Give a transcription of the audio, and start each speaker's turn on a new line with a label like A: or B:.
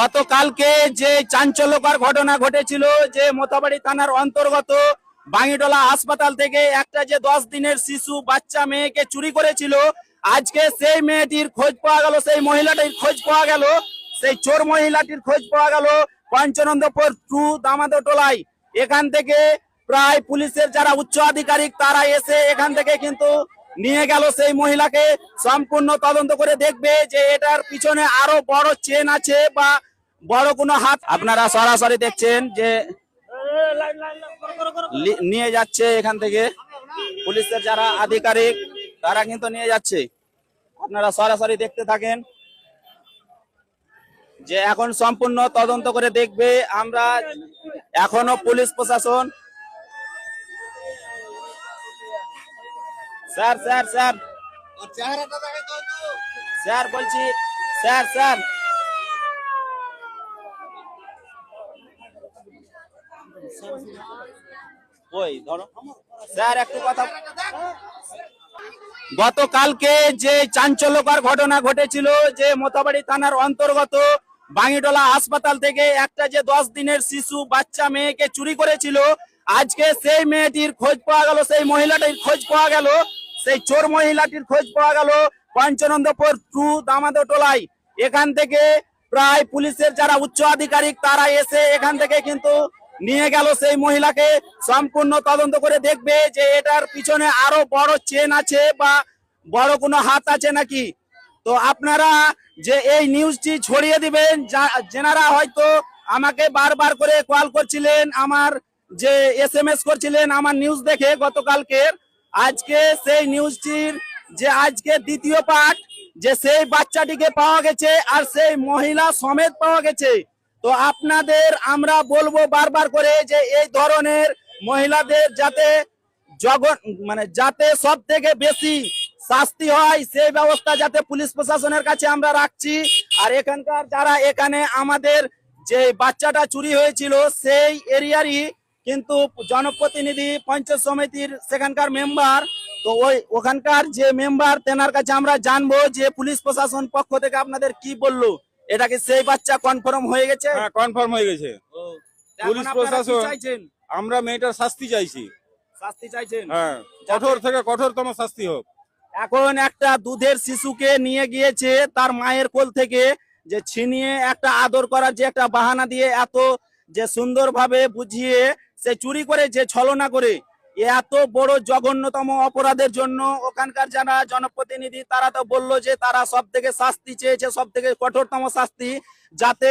A: গতকালকে যে চাঞ্চল্যকর ঘটনা ঘটেছিল যে মোথাবাড়ি থানার অন্তর্গত বাঙ্গিটোলা হাসপাতাল থেকে একটা যে 10 দিনের শিশু বাচ্চা মেয়েকে চুরি করেছিল, আজকে সেই মেয়েটির খোঁজ পাওয়া গেল, সেই মহিলাটির খোঁজ পাওয়া গেল, সেই চোর মহিলাটির খোঁজ পাওয়া গেল পঞ্চানন্দপুর 2 দামাদটোলায়। এখান থেকে প্রায় পুলিশের যারা উচ্চ আধিকারিক তারা এসে এখান থেকে কিন্তু নিয়ে গেল সেই মহিলাকে। সম্পূর্ণ তদন্ত করে দেখবে যে এটার পিছনে আরো বড় চেন আছে বা বড় কোনো হাত। আপনারা সরাসরি দেখছেন যে নিয়ে যাচ্ছে এখান থেকে পুলিশের যারা আধিকারিক তারা কিন্তু নিয়ে যাচ্ছে। আপনারা সরাসরি দেখতে থাকেন যে এখন সম্পূর্ণ তদন্ত করে দেখবে আমরা। এখনো পুলিশ প্রশাসন স্যার স্যার স্যার স্যার বলছি স্যার স্যার ওই ধরো স্যার একটু কথা। গতকালকে যে চাঞ্চল্যকর ঘটনা ঘটেছিল যে মোথাবাড়ি থানার অন্তর্গত বাঙ্গিটোলা হাসপাতাল থেকে একটা যে 10 দিনের শিশু বাচ্চা মেয়েকে চুরি করেছিল, আজকে সেই মেয়েটির খোঁজ পাওয়া গেল, সেই মহিলাটির খোঁজ পাওয়া গেল, সেই চোর মহিলাটির খোঁজ পাওয়া গেল পঞ্চানন্দপুর 2 দামাদটোলায়। এখান থেকে প্রায় পুলিশের যারা উচ্চ আধিকারিক তারা এসে এখান থেকে কিন্তু নিয়ে গেল সেই মহিলাকে। সম্পূর্ণ তদন্ত করে দেখবে যে এটার পিছনে আরো বড় চেন আছে বা বড় কোনো হাত আছে নাকি। তো আপনারা যে এই নিউজটি ছড়িয়ে দিবেন, যেনারা হয়তো আমাকে বারবার করে কল করছিলেন, আমার যে SMS করছিলেন আমার নিউজ দেখে গতকালকের, আজকে সেই নিউজটির যে আজকে দ্বিতীয় পার্ট, যে সেই বাচ্চাটিকে পাওয়া গেছে আর সেই মহিলা সমেত পাওয়া গেছে। তো আপনাদের আমরা বলবো বারবার করে যে এই ধরনের মহিলাদের যাতে যাতে সব থেকে বেশি শাস্তি হয় সেই ব্যবস্থা যাতে পুলিশ প্রশাসনের কাছে আমরা রাখছি। আর এখানকার যারা এখানে আমাদের যে বাচ্চাটা চুরি হয়েছিল সেই এরিয়ারই কিন্তু জনপ্রতিনিধি, পঞ্চায়েত সমিতির সেখানকার মেম্বার, তো ওখানকার যে মেম্বার তেনার কাছে আমরা জানবো যে পুলিশ প্রশাসন পক্ষ থেকে আপনাদের কি বললো। এটা কি সেই বাচ্চা কনফার্ম হয়ে গেছে?
B: হ্যাঁ, কনফার্ম হয়ে গেছে। পুলিশ প্রশাসন
A: চাইছেন,
B: আমরা মেয়েটার শাস্তি চাইছি।
A: শাস্তি চাইছেন?
B: হ্যাঁ, কঠোর থেকে কঠোরতম শাস্তি হোক।
A: এখন একটা দুধের শিশুকে নিয়ে গিয়েছে তার মায়ের কোল থেকে, যে ছিনিয়ে একটা আদর করার যে একটা বাহানা দিয়ে এত যে সুন্দরভাবে বুঝিয়ে সে চুরি করে, যে ছলনা করে, এত বড় জঘন্যতম অপরাধের জন্য ওখানকার যারা জনপ্রতিনিধি তারা তো বললো যে তারা সব থেকে শাস্তি চেয়েছে, সব থেকে কঠোরতম শাস্তি, যাতে